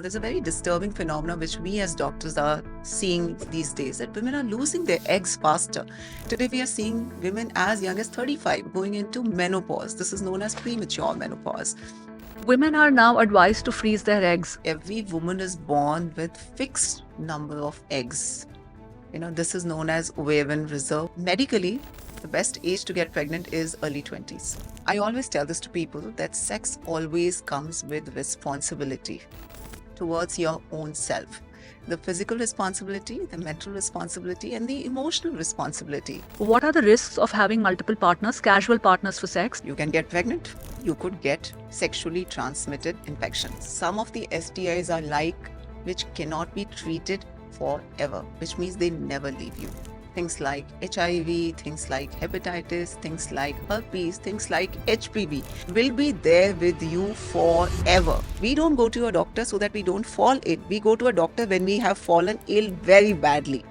There's a very disturbing phenomenon which we as doctors are seeing these days, that women are losing their eggs faster. Today we are seeing women as young as 35 going into menopause. This is known as premature menopause. Women are now advised to freeze their eggs. Every woman is born with fixed number of eggs. This is known as ovarian reserve. Medically, the best age to get pregnant is early 20s. I always tell this to people that sex always comes with responsibility towards your own self. The physical responsibility, the mental responsibility, and the emotional responsibility. What are the risks of having multiple partners, casual partners for sex? You can get pregnant. You could get sexually transmitted infections. Some of the STIs are which cannot be treated forever, which means they never leave you. Things like HIV, things like hepatitis, things like herpes, things like HPV will be there with you forever. We don't go to a doctor so that we don't fall ill. We go to a doctor when we have fallen ill very badly.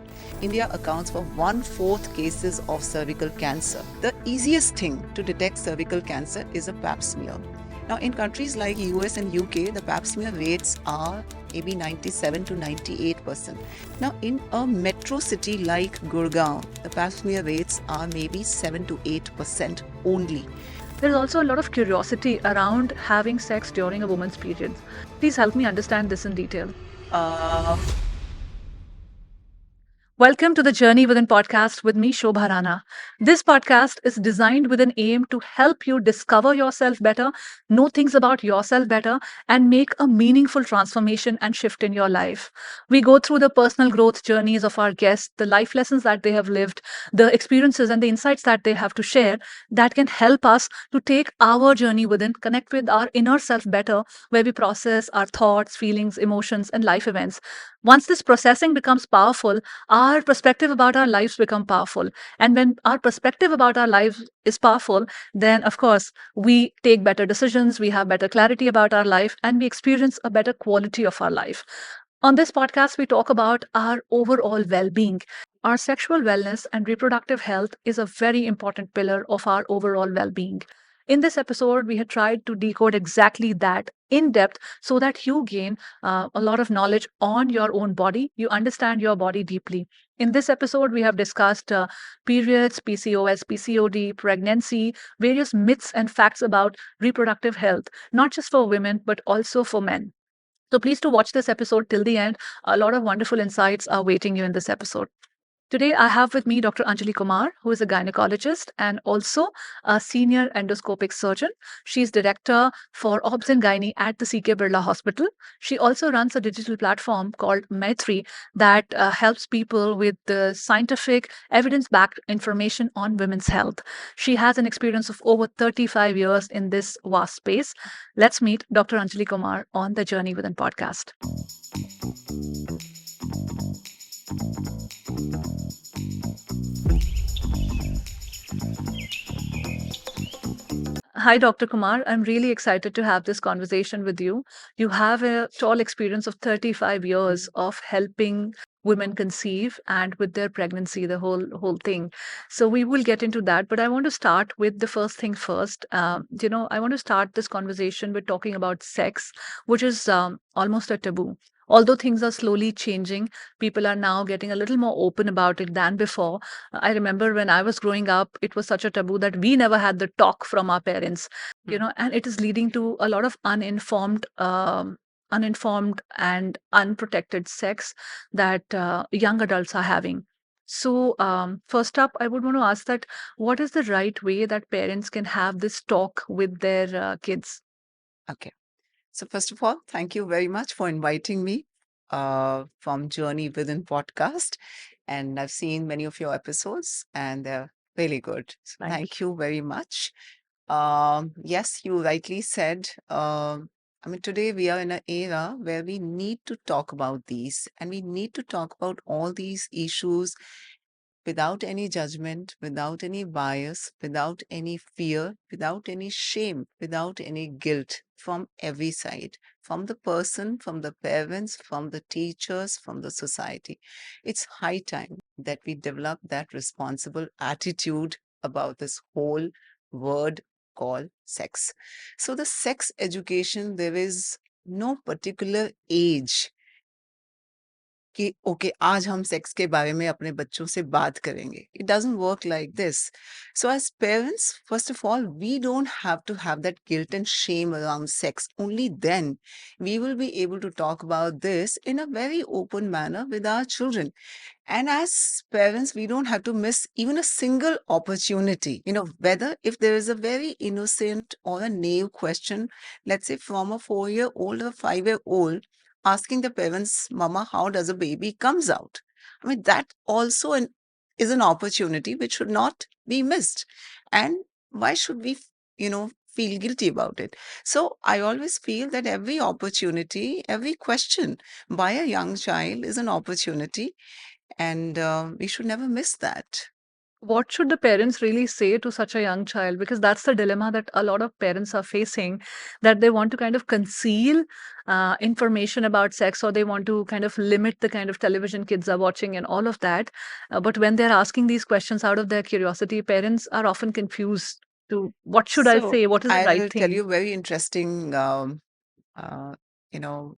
India accounts for 1/4 cases of cervical cancer. The easiest thing to detect cervical cancer is a pap smear. Now, in countries like US and UK, the pap smear rates are maybe 97 to 98%. Now, in a metro city like Gurgaon, the pap smear rates are maybe 7 to 8% only. There is also a lot of curiosity around having sex during a woman's period. Please help me understand this in detail. Welcome to the Journey Within podcast with me, Shobha Rana. This podcast is designed with an aim to help you discover yourself better, know things about yourself better, and make a meaningful transformation and shift in your life. We go through the personal growth journeys of our guests, the life lessons that they have lived, the experiences and the insights that they have to share that can help us to take our journey within, connect with our inner self better, where we process our thoughts, feelings, emotions, and life events. Once this processing becomes powerful, our perspective about our lives become powerful. And when our perspective about our lives is powerful, then of course we take better decisions, we have better clarity about our life, and we experience a better quality of our life. On this podcast, we talk about our overall well being. Our sexual wellness and reproductive health is a very important pillar of our overall well being. In this episode, we had tried to decode exactly that in depth so that you gain a lot of knowledge on your own body. You understand your body deeply. In this episode, we have discussed periods, PCOS, PCOD, pregnancy, various myths and facts about reproductive health, not just for women, but also for men. So please to watch this episode till the end. A lot of wonderful insights are waiting you in this episode. Today, I have with me Dr. Anjali Kumar, who is a gynecologist and also a senior endoscopic surgeon. She's director for Obs and Gynae at the CK Birla Hospital. She also runs a digital platform called Maitri that helps people with the scientific, evidence backed information on women's health. She has an experience of over 35 years in this vast space. Let's meet Dr. Anjali Kumar on the Journey Within podcast. Hi, Dr. Kumar. I'm really excited to have this conversation with you. You have a tall experience of 35 years of helping women conceive and with their pregnancy, the whole thing. So we will get into that, but I want to start with the first thing first. I want to start this conversation with talking about sex, which is almost a taboo. Although things are slowly changing, people are now getting a little more open about it than before. I remember when I was growing up, it was such a taboo that we never had the talk from our parents, and it is leading to a lot of uninformed and unprotected sex that young adults are having. So, first up, I would want to ask that what is the right way that parents can have this talk with their kids? Okay. So, first of all, thank you very much for inviting me from Journey Within podcast. And I've seen many of your episodes and they're really good. So Thank thank you very much. Yes, you rightly said. Today we are in an era where we need to talk about these and we need to talk about all these issues without any judgment, without any bias, without any fear, without any shame, without any guilt from every side, from the person, from the parents, from the teachers, from the society. It's high time that we develop that responsible attitude about this whole word called sex. So, the sex education, there is no particular age कि okay आज हम sex के बारे में अपने बच्चों से बात करेंगे. It doesn't work like this. So as parents, first of all, we don't have to have that guilt and shame around sex. Only then we will be able to talk about this in a very open manner with our children. And as parents, we don't have to miss even a single opportunity. Whether if there is a very innocent or a naive question, let's say from a 4-year-old or 5-year-old, asking the parents, Mama, how does a baby comes out? I mean, that also is an opportunity which should not be missed. And why should we, feel guilty about it? So I always feel that every opportunity, every question by a young child is an opportunity, and we should never miss that. What should the parents really say to such a young child? Because that's the dilemma that a lot of parents are facing, that they want to kind of conceal information about sex, or they want to kind of limit the kind of television kids are watching and all of that. But when they're asking these questions out of their curiosity, parents are often confused to what should I So say? What is the right I'll tell thing? you a very interesting, uh, you know,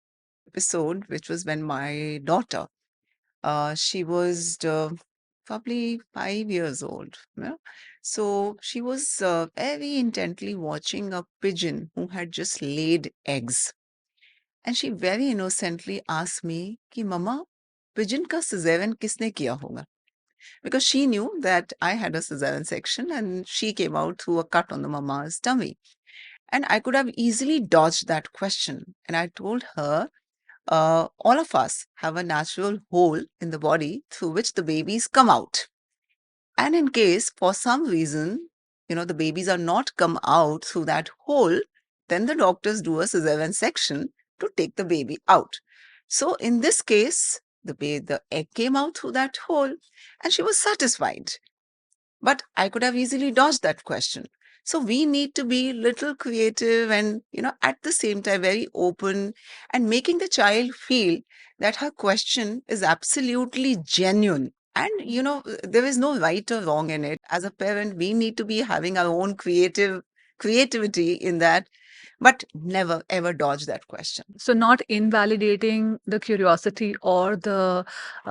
episode, which was when my daughter, she was probably 5 years old. Yeah? So she was very intently watching a pigeon who had just laid eggs. And she very innocently asked me, कि Mama, pigeon का cesarean किसने किया होगा? Because she knew that I had a cesarean section and she came out through a cut on the mama's tummy. And I could have easily dodged that question. And I told her, all of us have a natural hole in the body through which the babies come out. And in case for some reason, the babies are not come out through that hole, then the doctors do a cesarean section to take the baby out. So in this case, the egg came out through that hole and she was satisfied. But I could have easily dodged that question. So we need to be little creative and, at the same time, very open and making the child feel that her question is absolutely genuine. And, there is no right or wrong in it. As a parent, we need to be having our own creativity in that, but never ever dodge that question. So, not invalidating the curiosity or the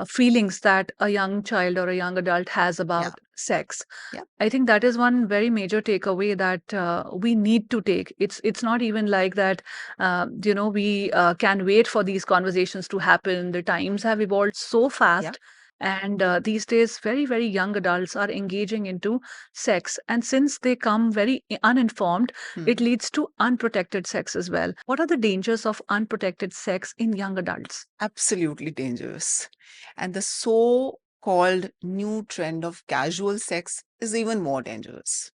feelings that a young child or a young adult has Yeah. about sex. Yeah. I think that is one very major takeaway that we need to take. It's not even like that. We can wait for these conversations to happen. The times have evolved so Yeah. fast, and these days, very very young adults are engaging into sex, and since they come very uninformed, it Hmm. leads to unprotected sex as well. What are the dangers of unprotected sex in young adults? Absolutely dangerous. And the so called new trend of casual sex is even more dangerous.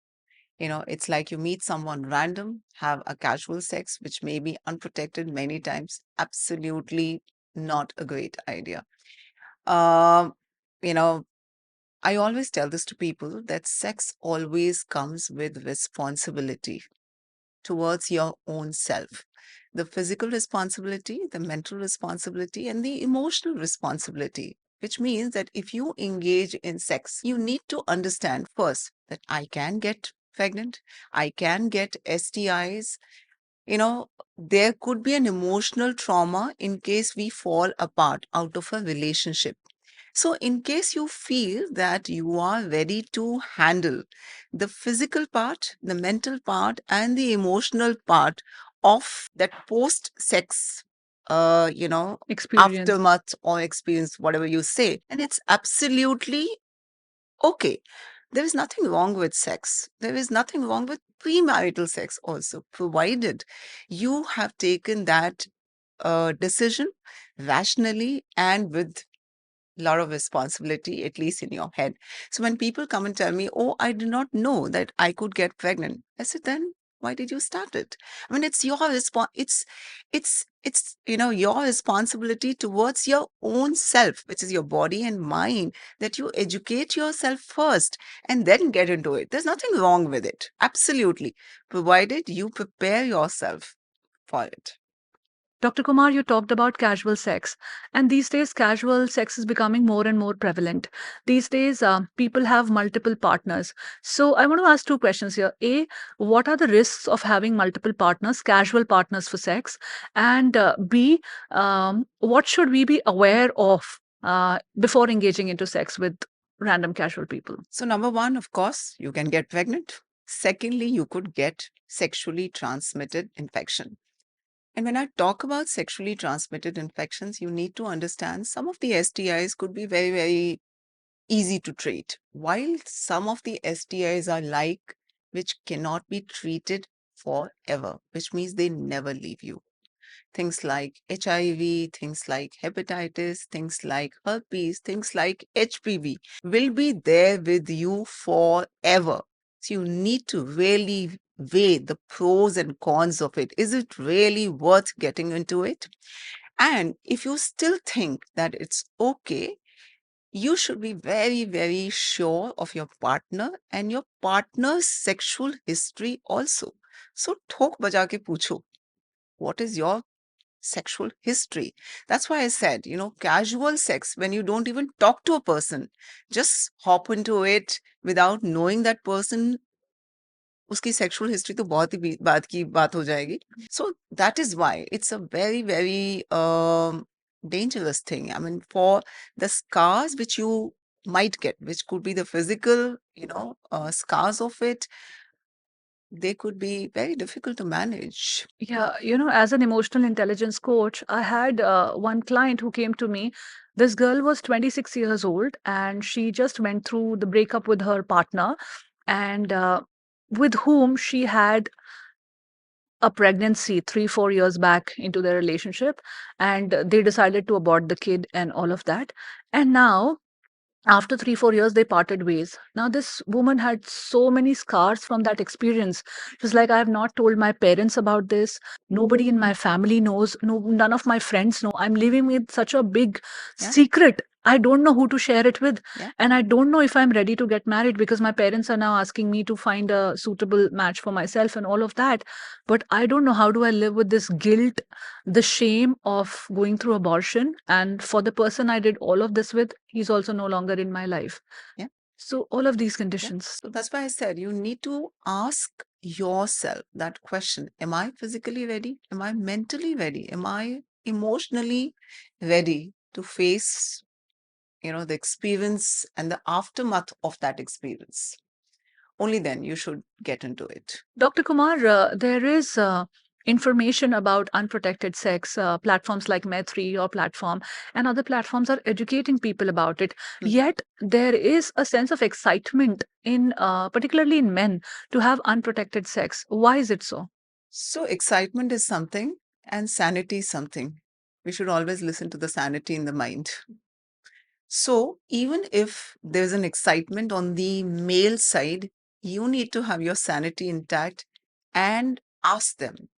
It's like you meet someone random, have a casual sex, which may be unprotected many times. Absolutely not a great idea. Um, you know, I always tell this to people that sex always comes with responsibility towards your own self. The physical responsibility, the mental responsibility, and the emotional responsibility, which means that if you engage in sex, you need to understand first that I can get pregnant, I can get STIs. You know, there could be an emotional trauma in case we fall apart out of a relationship. So, in case you feel that you are ready to handle the physical part, the mental part, and the emotional part of that post sex, Experience. aftermath or experience, whatever you say, and it's absolutely okay. There is nothing wrong with sex. There is nothing wrong with premarital sex also, provided you have taken that decision rationally and with lot of responsibility, at least in your head. So when people come and tell me, "Oh, I did not know that I could get pregnant," I said, "Then why did you start it?" I mean, it's your it's your responsibility towards your own self, which is your body and mind, that you educate yourself first and then get into it. There's nothing wrong with it, absolutely, provided you prepare yourself for it. Dr. Kumar, you talked about casual sex, and these days, casual sex is becoming more and more prevalent. These days, people have multiple partners. So, I want to ask two questions here. A, what are the risks of having multiple partners, casual partners for sex? And B, what should we be aware of before engaging into sex with random casual people? So, number one, of course, you can get pregnant. Secondly, you could get sexually transmitted infection. And when I talk about sexually transmitted infections, you need to understand some of the STIs could be very, very easy to treat, while some of the STIs are like which cannot be treated forever, which means they never leave you. Things like HIV, things like hepatitis, things like herpes, things like HPV will be there with you forever. So you need to really weigh the pros and cons of it. Is it really worth getting into it? And if you still think that it's okay, you should be very, very sure of your partner and your partner's sexual history also. So thok baja ke pucho, what is your sexual history? That's why I said, casual sex, when you don't even talk to a person, just hop into it without knowing that person, उसकी sexual history तो बहुत ही बात की बात हो जाएगी. So that is why it's a very, very dangerous thing. I mean, for the scars which you might get, which could be the physical, scars of it, they could be very difficult to manage. Yeah, as an emotional intelligence coach, I had one client who came to me. This girl was 26 years old and she just went through the breakup with her partner, and with whom she had a pregnancy 3 4 years back into their relationship, and they decided to abort the kid and all of that. And now after 3 4 years they parted ways. Now this woman had so many scars from that experience. She was like, I have not told my parents about this, nobody in my family knows, no, none of my friends know, I'm living with such a big Yeah. secret, I don't know who to share it with. Yeah. And I don't know if I'm ready to get married because my parents are now asking me to find a suitable match for myself and all of that. But I don't know, how do I live with this guilt, the shame of going through abortion? And for the person I did all of this with, he's also no longer in my life. Yeah. So all of these Yeah. conditions. So that's why I said you need to ask yourself that question. Am I physically ready? Am I mentally ready? Am I emotionally ready to face, the experience and the aftermath of that experience? Only then you should get into it. Dr. Kumar, there is information about unprotected sex. Platforms like Med3 or platform and other platforms are educating people about it. Yet there is a sense of excitement in, particularly in men, to have unprotected sex. Why is it so? So excitement is something and sanity is something. We should always listen to the sanity in the mind. So even if there's an excitement on the male side, you need to have your sanity intact and ask them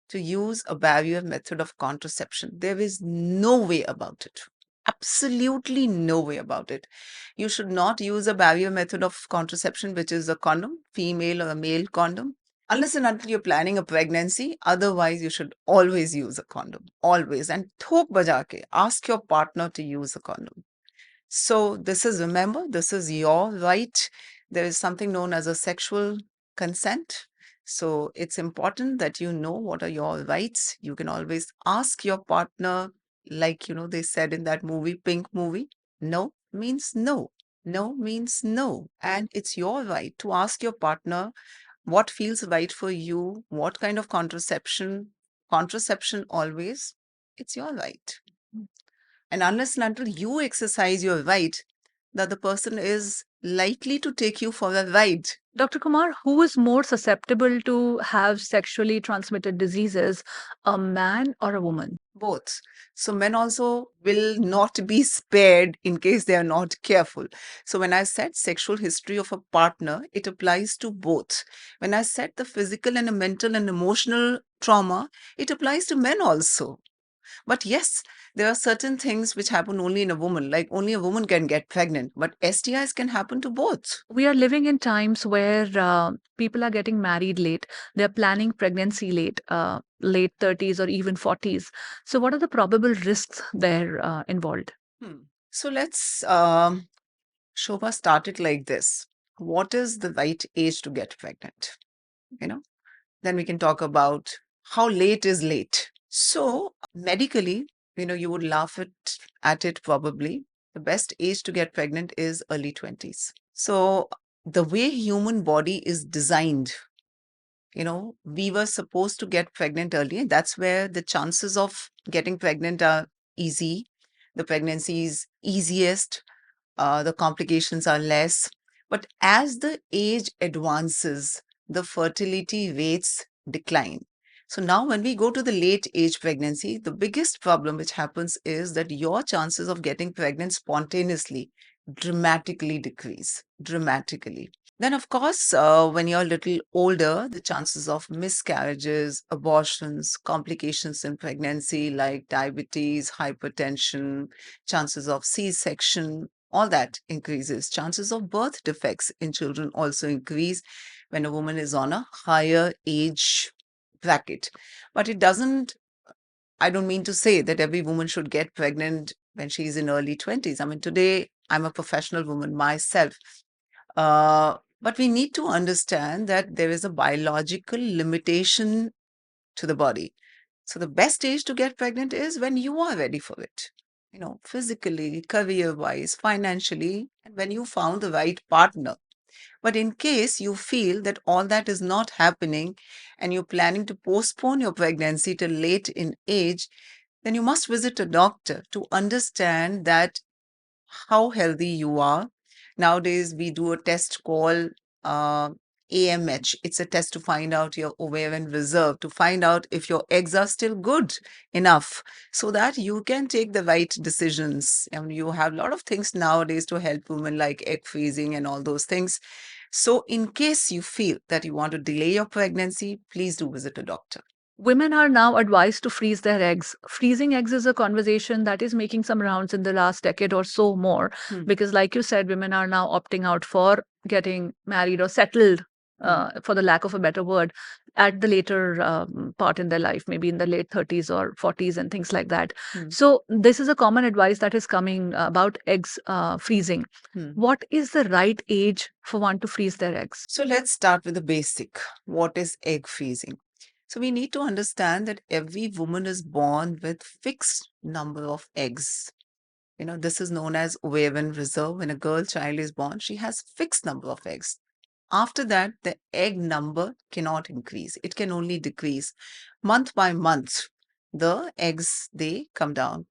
to use a barrier method of contraception. There is no way about it. Absolutely no way about it. You should not use a barrier method of contraception, which is a condom, female or a male condom, unless and until you're planning a pregnancy. Otherwise, you should always use a condom. Always. And thok baja ke, ask your partner to use a condom. So remember, this is your right. There is something known as a sexual consent. So it's important that you know what are your rights. You can always ask your partner, like, they said in that movie, Pink movie, no means no. No means no. And it's your right to ask your partner what feels right for you, what kind of contraception. Contraception always, it's your right. And unless and until you exercise your right, the other person is likely to take you for a ride. Dr. Kumar, who is more susceptible to have sexually transmitted diseases, a man or a woman? Both. So men also will not be spared in case they are not careful. So when I said sexual history of a partner, it applies to both. When I said the physical and the mental and emotional trauma, it applies to men also. But yes, there are certain things which happen only in a woman, like only a woman can get pregnant, but STIs can happen to both. We are living in times where people are getting married late. They're planning pregnancy late, late 30s or even 40s. So, what are the probable risks there involved? So let's Shobha start it like this. What is the right age to get pregnant? You know, then we can talk about how late is late. So medically, you would laugh at it probably. The best age to get pregnant is early 20s. So the way human body is designed, we were supposed to get pregnant early. That's where the chances of getting pregnant are easy. The pregnancy is easiest, the complications are less. But as the age advances, the fertility rates decline. So now, when we go to the late age pregnancy, the biggest problem which happens is that your chances of getting pregnant spontaneously dramatically decrease. Dramatically. Then, of course, when you're a little older, the chances of miscarriages, abortions, complications in pregnancy like diabetes, hypertension, chances of C-section, all that increases. Chances of birth defects in children also increase when a woman is on a higher age bracket. But I don't mean to say that every woman should get pregnant when she's in early 20s. I mean, today I'm a professional woman myself. But we need to understand that there is a biological limitation to the body. So the best age to get pregnant is when you are ready for it, physically, career wise, financially, and when you found the right partner. But in case you feel that all that is not happening and you're planning to postpone your pregnancy till late in age, then you must visit a doctor to understand that how healthy you are. Nowadays, we do a test called uh, AMH. It's a test to find out your ovarian reserve, to find out if your eggs are still good enough so that you can take the right decisions. And you have a lot of things nowadays to help women, like egg freezing and all those things. So, in case you feel that you want to delay your pregnancy, please do visit a doctor. Women are now advised to freeze their eggs. Freezing eggs is a conversation that is making some rounds in the last decade or so more, because, like you said, women are now opting out for getting married or settled, for the lack of a better word, at the later part in their life, maybe in the late 30s or 40s and things like that. So, this is a common advice that is coming about eggs freezing. What is the right age for one to freeze their eggs? So let's start with the basic. What is egg freezing? So we need to understand that every woman is born with fixed number of eggs. This is known as ovarian reserve. When a girl child is born, she has fixed number of eggs. After that, the egg number cannot increase. It can only decrease. Month by month, the eggs, they come down.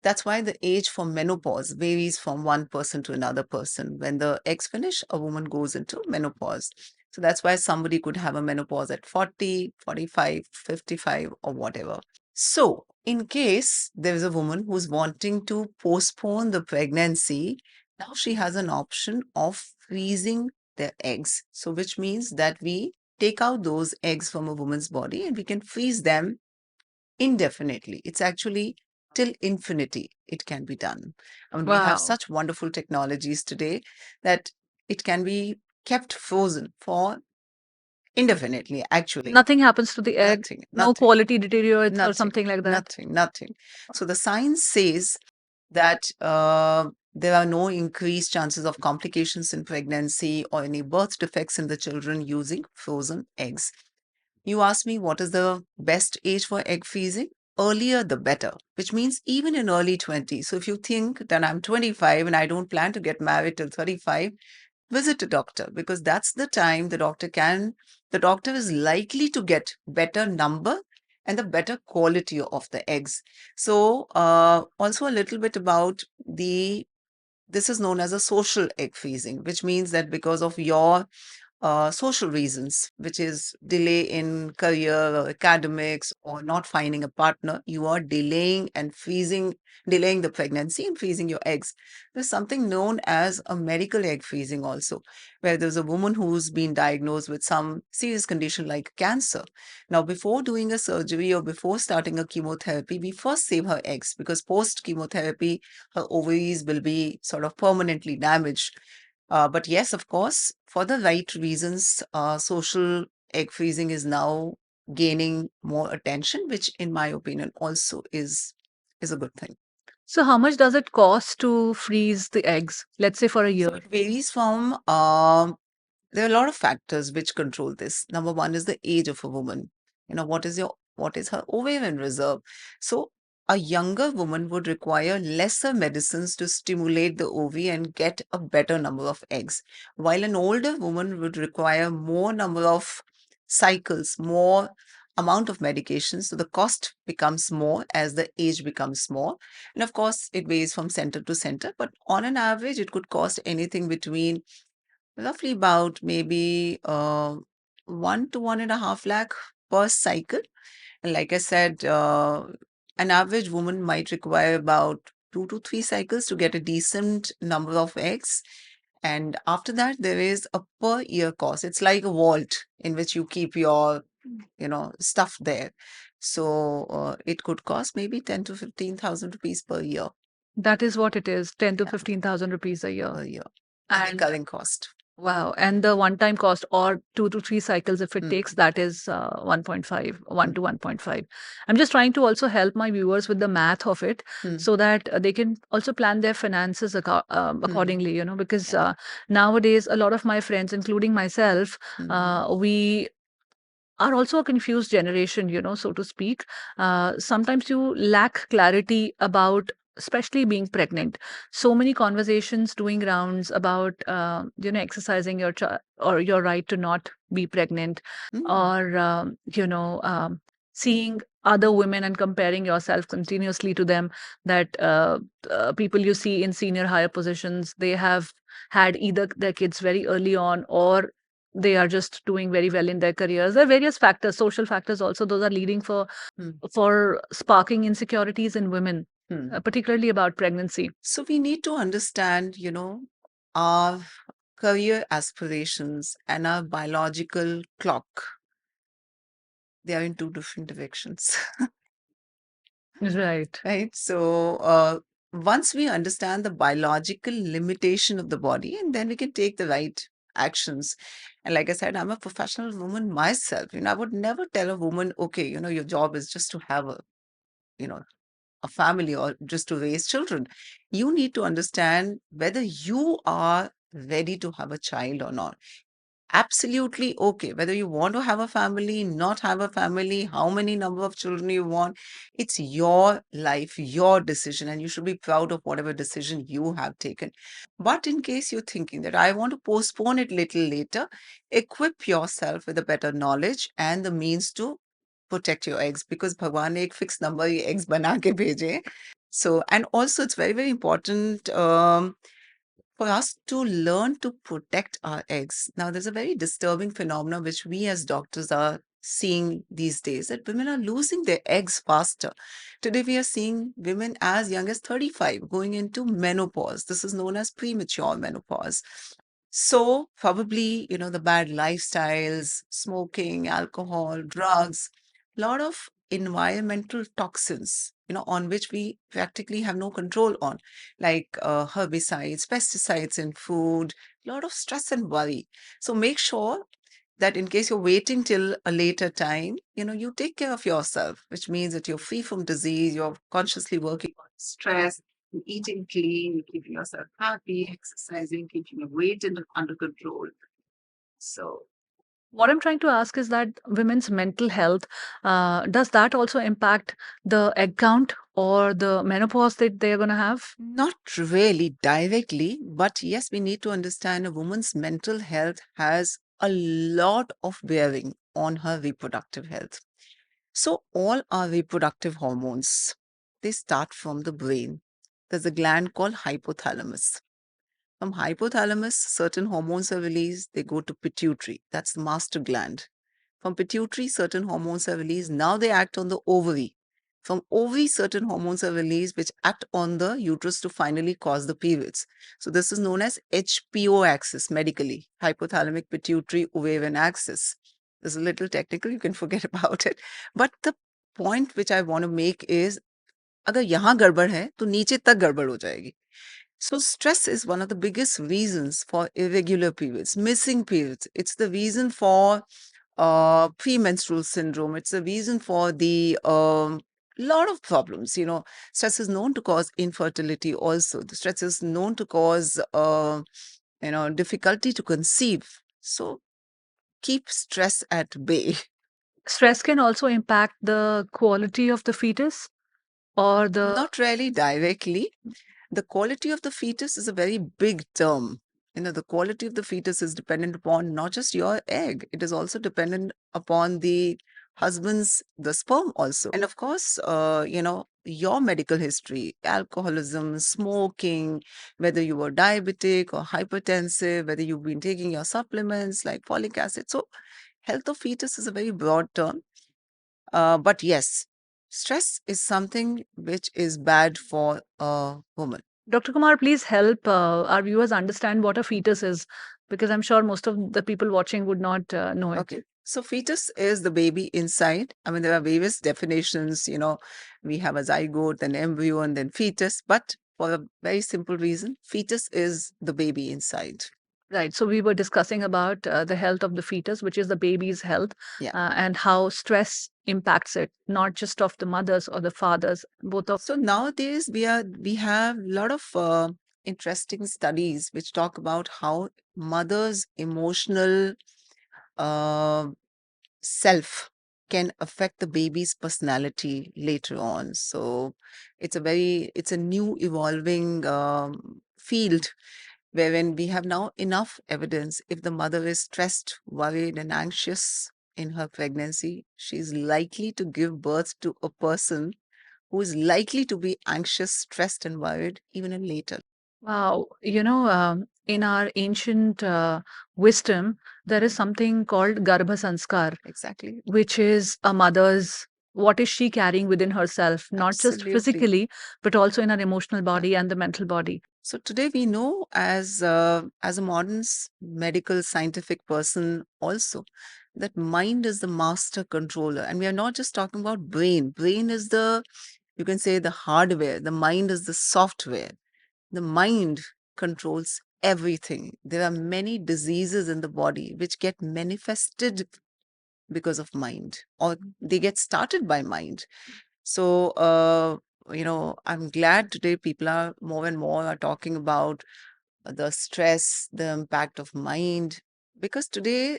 That's why the age for menopause varies from one person to another person. When the eggs finish, a woman goes into menopause. So that's why somebody could have a menopause at 40, 45, 55, or whatever. So, in case there is a woman who's wanting to postpone the pregnancy, now she has an option of freezing their eggs. So, which means that we take out those eggs from a woman's body and we can freeze them indefinitely. It's actually till infinity it can be done. I mean, we have Wow. such wonderful technologies today that it can be kept frozen for indefinitely, actually. Nothing happens to the egg, Nothing, no nothing, quality deteriorates or nothing, something like that. nothing, nothing. So the science says that there are no increased chances of complications in pregnancy or any birth defects in the children using frozen eggs. You asked me what is the best age for egg freezing? Earlier the better, which means even in early 20s. So if you think that I'm 25 and I don't plan to get married till 35, visit a doctor, because that's the time the doctor is likely to get better number and the better quality of the eggs. So also a little bit about this is known as a social egg freezing, which means that because of your social reasons, which is delay in career or academics or not finding a partner, you are delaying the pregnancy and freezing your eggs. There's something known as a medical egg freezing also, where there's a woman who's been diagnosed with some serious condition like cancer. Now, before doing a surgery or before starting a chemotherapy, we first save her eggs because post chemotherapy, her ovaries will be sort of permanently damaged. But yes, of course, for the right reasons, social egg freezing is now gaining more attention, which, in my opinion, also is a good thing. So how much does it cost to freeze the eggs, let's say for a So year? it varies from there are a lot of factors which control this. Number one is the age of a woman. What is her ovarian reserve? So a younger woman would require lesser medicines to stimulate the ovary and get a better number of eggs, while an older woman would require more number of cycles, more amount of medication. So the cost becomes more as the age becomes more. And of course, it varies from center to center, but on an average, it could cost anything between roughly about maybe 1 to 1.5 lakh per cycle. And like I said, an average woman might require about 2 to 3 cycles to get a decent number of eggs. And after that, there is a per year cost. It's like a vault in which you keep your, stuff there. So it could cost maybe 10 to 15,000 rupees per year. That is what it is, 10 to Yeah, 15,000 rupees a year. per year. A And recurring cost. wow, and the one-time cost or 2 to 3 cycles if it Mm, takes, that is 1.5, 1 mm, to 1.5. I'm just trying to also help my viewers with the math of it mm, so that they can also plan their finances mm. accordingly, because Yeah. nowadays a lot of my friends, including myself, Mhm. we are also a confused generation, so to speak. Sometimes you lack clarity about, especially being pregnant. So many conversations doing rounds about, exercising your child or your right to not be pregnant, Mm, or, seeing other women and comparing yourself continuously to them. That people you see in senior higher positions, they have had either their kids very early on, or they are just doing very well in their careers. There are various factors, social factors also, those are leading mm, for sparking insecurities in women, mm. particularly about pregnancy. So we need to understand, our career aspirations and our biological clock. They are in two different directions, Right. right? So once we understand the biological limitation of the body, and then we can take the right actions. And like I said, I'm a professional woman myself. I would never tell a woman, okay, your job is just to have you know, a family or just to raise children. You need to understand whether you are ready to have a child or not. Absolutely okay. Whether you want to have a family, not have a family, how many number of children you want, it's your life, your decision, and you should be proud of whatever decision you have taken. But in case you're thinking that I want to postpone it little later, equip yourself with a better knowledge and the means to protect your eggs because Bhagwan ne ek fixed number ye eggs bana ke bheje. So, and also it's very, very important. For us to learn to protect our eggs. Now, there's a very disturbing phenomenon which we as doctors are seeing these days that women are losing their eggs faster. Today, we are seeing women as young as 35 going into menopause. This is known as premature menopause. So, probably, the bad lifestyles, smoking, alcohol, drugs, a lot of environmental toxins, on which we practically have no control on like herbicides, pesticides in food, a lot of stress and worry. So make sure that in case you're waiting till a later time, you take care of yourself, which means that you're free from disease, you're consciously working on stress, you're eating clean, you're keeping yourself happy, exercising, keeping your weight under control. So What I'm trying to ask is that women's mental health, does that also impact the egg count or the menopause that they're going to have? not really directly, but yes, we need to understand a woman's mental health has a lot of bearing on her reproductive health. So all our reproductive hormones, they start from the brain. There's a gland called hypothalamus. From hypothalamus, certain hormones are released, they go to pituitary. That's the master gland. From pituitary, certain hormones are released. Now they act on the ovary. From ovary, certain hormones are released which act on the uterus to finally cause the periods. So this is known as HPO axis medically, hypothalamic pituitary ovarian axis. This is a little technical, you can forget about it. But the point which I want to make is अगर यहाँ गड़बड़ है तो नीचे तक गड़बड़ हो जाएगी. So stress is one of the biggest reasons for irregular periods, missing periods. It's the reason for premenstrual syndrome. It's the reason for the lot of problems. Stress is known to cause infertility also. The stress is known to cause difficulty to conceive. So keep stress at bay. Stress can also impact the quality of the fetus or the. Not really directly. The quality of the fetus is a very big term. The quality of the fetus is dependent upon not just your egg, it is also dependent upon the husband's, the sperm also. And of course, your medical history, alcoholism, smoking, whether you were diabetic or hypertensive, whether you've been taking your supplements like folic acid. So, health of fetus is a very broad term. But yes, stress is something which is bad for a woman. Dr. Kumar, please help our viewers understand what a fetus is, because I'm sure most of the people watching would not know it. Okay. So fetus is the baby inside. I mean, there are various definitions, we have a zygote, then embryo, and then fetus. But for a very simple reason, fetus is the baby inside. Right. So we were discussing about the health of the fetus, which is the baby's health, Yeah. and how stress impacts it, not just of the mothers or the fathers, both of. So nowadays we have a lot of interesting studies which talk about how mother's emotional self can affect the baby's personality later on. So it's a new evolving field wherein we have now enough evidence. If the mother is stressed, worried, and anxious in her pregnancy, she's likely to give birth to a person who is likely to be anxious, stressed, and worried even in later. Wow. In our ancient wisdom, there is something called Garbha Sanskar, Exactly. which is a mother's, what is she carrying within herself, not just Absolutely. physically, but also in her emotional body and the mental body. So today we know as a modern medical scientific person also that mind is the master controller, and we are not just talking about brain. Brain is the, you can say, the hardware. The mind is the software. The mind controls everything. There are many diseases in the body which get manifested because of mind, or they get started by mind. So, I'm glad today people are more and more are talking about the stress, the impact of mind. Because today,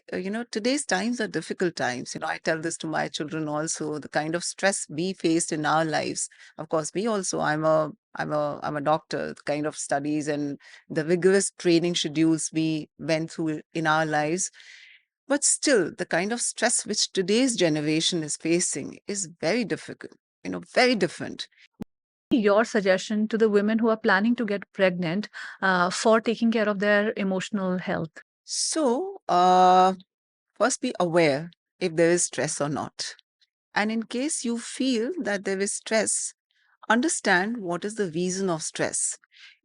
today's times are difficult times. I tell this to my children also, the kind of stress we faced in our lives. Of course, me also, I'm a doctor, the kind of studies and the rigorous training schedules we went through in our lives. But still, the kind of stress which today's generation is facing is very difficult, very different. Your suggestion to the women who are planning to get pregnant for taking care of their emotional health? So, first be aware if there is stress or not. And in case you feel that there is stress, understand what is the reason of stress.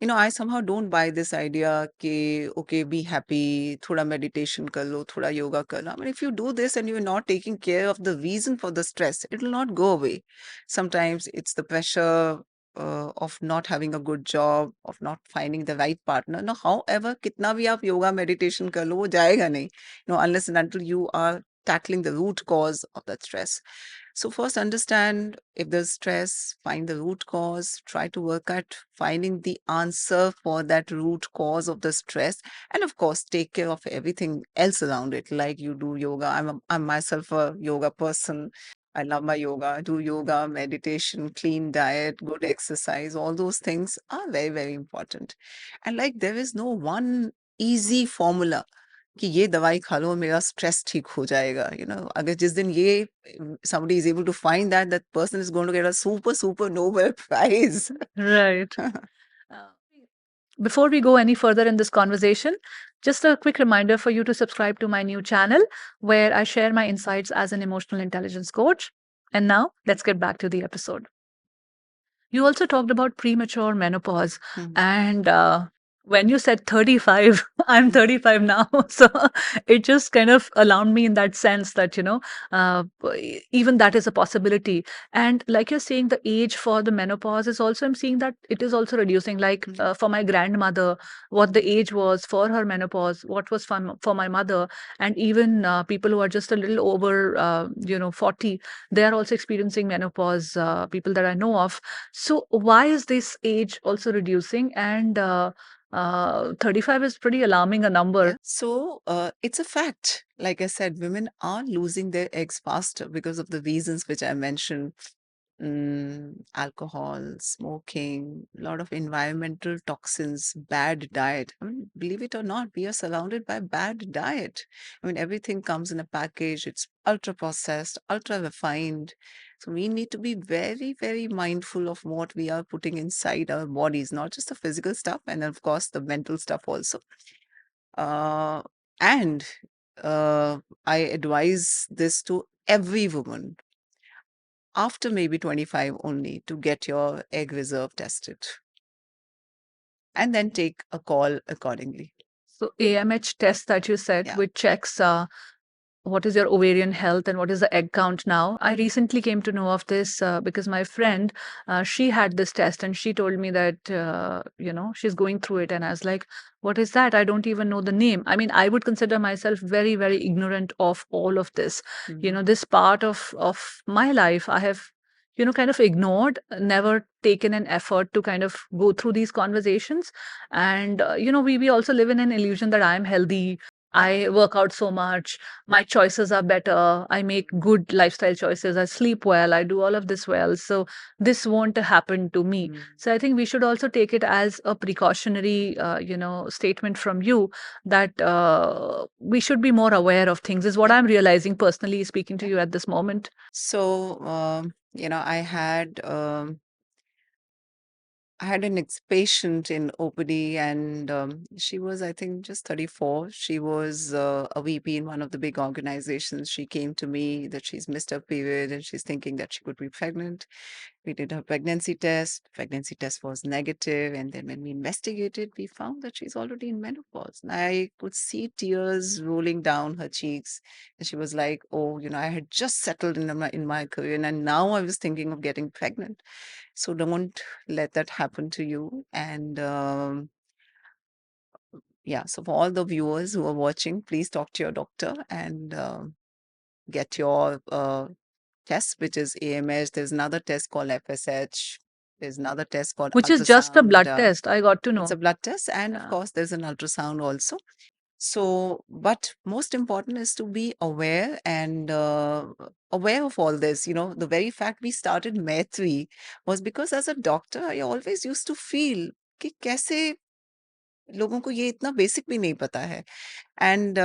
I somehow don't buy this idea कि okay, be happy, thoda meditation kar lo, thoda yoga kar lo. I mean, if you do this and you're not taking care of the reason for the stress, it will not go away. Sometimes it's the pressure of not having a good job, of not finding the right partner. Now, however, kitna bhi aap yoga meditation kar lo, wo jayega nahi. Unless and until you are tackling the root cause of that stress. So first understand if there's stress, find the root cause, try to work at finding the answer for that root cause of the stress, and of course take care of everything else around it. Like you do yoga. I'm myself a yoga person. I love my yoga. I do yoga, meditation, clean diet, good exercise. All those things are very, very important. And like there is no one easy formula कि ये दवाई खा लो मेरा stress ठीक हो जाएगा अगर जिस दिन ये somebody is able to find that person is going to get a super super Nobel prize. Right. Before we go any further in this conversation, just a quick reminder for you to subscribe to my new channel where I share my insights as an emotional intelligence coach. And now let's get back to the episode. You also talked about premature menopause. Mhm. And when you said 35, I'm 35 now. So it just kind of alarmed me in that sense that, even that is a possibility. And like you're saying, the age for the menopause is also, I'm seeing that it is also reducing. Like Mhm. for my grandmother, what the age was for her menopause, what was for my mother, and even people who are just a little over, 40, they are also experiencing menopause, people that I know of. So why is this age also reducing? And 35 is pretty alarming a number. Yeah. So it's a fact. Like I said, women are losing their eggs faster because of the reasons which I mentioned. Alcohol, smoking, a lot of environmental toxins, bad diet. I mean, believe it or not, we are surrounded by bad diet. I mean, everything comes in a package. It's ultra processed, ultra refined. So we need to be very, very mindful of what we are putting inside our bodies, not just the physical stuff, and of course the mental stuff also. Uh, and I advise this to every woman after maybe 25 only to get your egg reserve tested and then take a call accordingly. So AMH test that you said, Yeah. which checks what is your ovarian health and what is the egg count now. I recently came to know of this because my friend, she had this test and she told me that, she's going through it. And I was like, what is that? I don't even know the name. I mean, I would consider myself very, very ignorant of all of this. Mhm. This part of my life, I have, kind of ignored, never taken an effort to kind of go through these conversations. And, we also live in an illusion that I'm healthy. I work out so much, my choices are better, I make good lifestyle choices, I sleep well, I do all of this well, so this won't happen to me. Mm. So I think we should also take it as a precautionary statement from you that we should be more aware of things, is what Yeah. I'm realizing personally speaking to Yeah. you at this moment. So, I had an ex-patient in OPD, and she was, I think, just 34. She was a VP in one of the big organizations. She came to me that she's missed her period and she's thinking that she could be pregnant. We did her pregnancy test. Pregnancy test was negative, and then when we investigated, we found that she's already in menopause. And I could see tears rolling down her cheeks, and she was like, "Oh, I had just settled in my career, and now I was thinking of getting pregnant." So don't let that happen to you. And yeah, so for all the viewers who are watching, please talk to your doctor and get your test, which is AMH. There's another test called FSH. There's another test called Which is just a ultrasound. blood test, I got to It's a know. blood test, and of Yeah. course, there's an ultrasound also. So, but most important is to be aware and aware of all this. The very fact we started Maitri was because as a doctor, I always used to feel कि कैसे लोगों को ये इतना basic भी नहीं पता है. And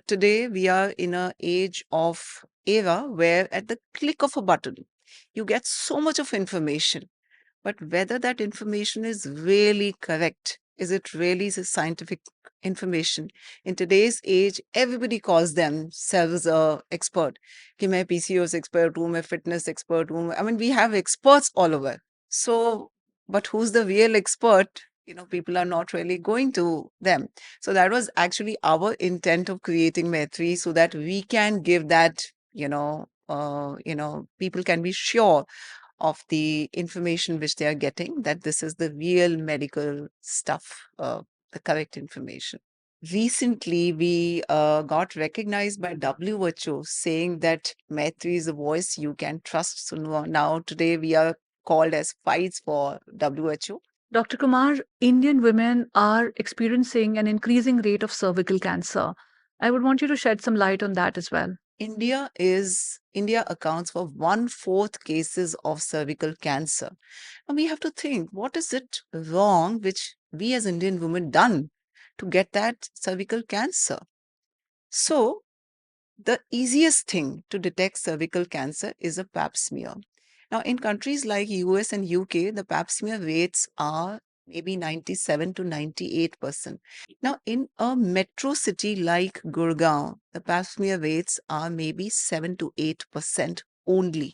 today we are in a age of era where at the click of a button, you get so much of information, but whether that information is really correct, is it really the scientific information? In today's age, everybody calls themselves a expert. कि मैं PCOS expert हूँ, मैं fitness expert हूँ. I mean, we have experts all over. So, but who's the real expert? People are not really going to them. So that was actually our intent of creating Maitri, so that we can give that, people can be sure of the information which they are getting, that this is the real medical stuff, the correct information. Recently, we got recognized by WHO saying that Maitri is a voice you can trust. So now today we are called as fights for WHO. Dr. Kumar, Indian women are experiencing an increasing rate of cervical cancer. I would want you to shed some light on that as well. India accounts for 1/4 cases of cervical cancer. And we have to think, what is it wrong which we as Indian women done to get that cervical cancer? So the easiest thing to detect cervical cancer is a pap smear. Now, in countries like US and UK, the pap smear rates are maybe 97 to 98%. Now, in a metro city like Gurgaon, the pap smear rates are maybe 7 to 8% only.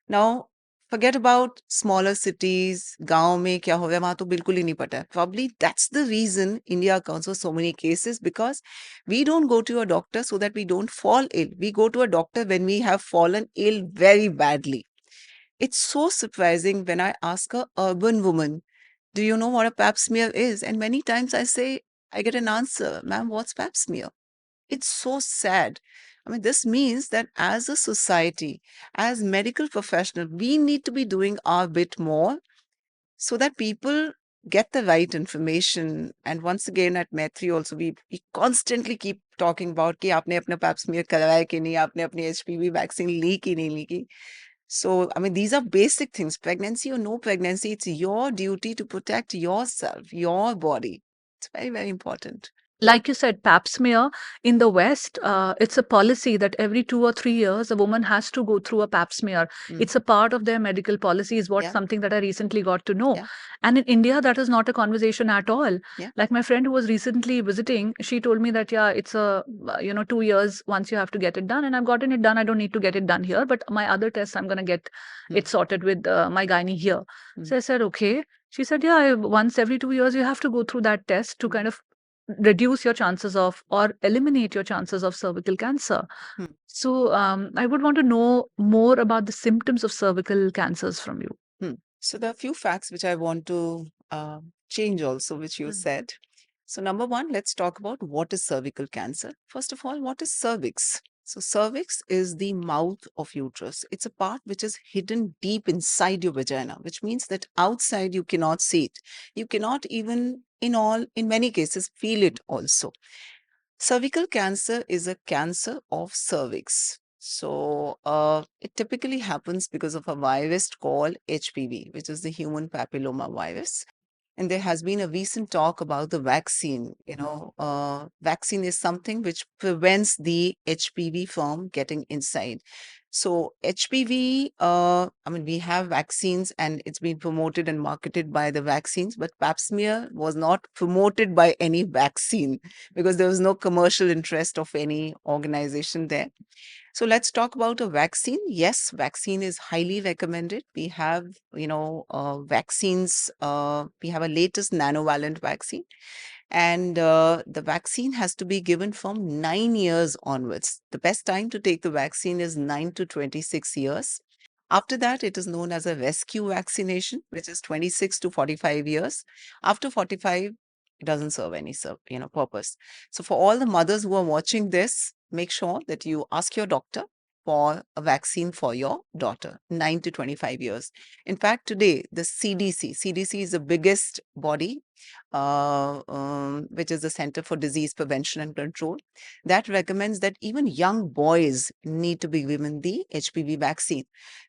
Now, forget about smaller cities, गांव में क्या हो रहा है वहां तो बिल्कुल ही नहीं पता है. Probably that's the reason India accounts for so many cases, because we don't go to a doctor so that we don't fall ill. We go to a doctor when we have fallen ill very badly. It's so surprising when I ask a urban woman, do you know what a pap smear is? And many times I get an answer, ma'am, what's pap smear? It's so sad. I mean, this means that as a society, as medical professionals, we need to be doing our bit more so that people get the right information. And once again, at Maitri also, we constantly keep talking about कि आपने अपना pap smear करवाया कि नहीं, आपने अपनी HPV vaccine ली कि नहीं ली की. So, I mean, these are basic things. Pregnancy or no pregnancy, it's your duty to protect yourself, your body. It's very, very important. Like you said, pap smear in the West, it's a policy that every 2 or 3 years, a woman has to go through a pap smear. Mm. It's a part of their medical policy, is what Yeah, something that I recently got to know. yeah, And in India, that is not a conversation at all. yeah. Like my friend who was recently visiting, she told me that, yeah, it's 2 years once you have to get it done. And I've gotten it done. I don't need to get it done here. But my other tests, I'm going to get Mm. it sorted with my gynae here. Mm. So I said, okay. She said, yeah, once every 2 years, you have to go through that test to Mm. kind of reduce your chances of or eliminate your chances of cervical cancer. Hmm. So, I would want to know more about the symptoms of cervical cancers from you. So there are a few facts which I want to change also, which you Mm. said. So number one, let's talk about what is cervical cancer. First of all, what is cervix? So cervix is the mouth of uterus. It's a part which is hidden deep inside your vagina, which means that outside you cannot see it. You cannot even, in many cases, feel it also. Cervical cancer is a cancer of cervix. So it typically happens because of a virus called HPV, which is the human papilloma virus. And there has been a recent talk about the vaccine. Vaccine is something which prevents the HPV from getting inside. So HPV, I mean, we have vaccines and it's been promoted and marketed by the vaccines, but pap smear was not promoted by any vaccine because there was no commercial interest of any organization there. So let's talk about a vaccine. Yes, vaccine is highly recommended. We have, vaccines. We have a latest nanovalent vaccine, and the vaccine has to be given from 9 years onwards. The best time to take the vaccine is 9 to 26 years. After that, it is known as a rescue vaccination, which is 26 to 45 years. After 45, it doesn't serve any purpose. So for all the mothers who are watching this, make sure that you ask your doctor for a vaccine for your daughter, 9 to 25 years. In fact, today, the CDC is the biggest body, which is the Center for Disease Prevention and Control, that recommends that even young boys need to be given the HPV vaccine.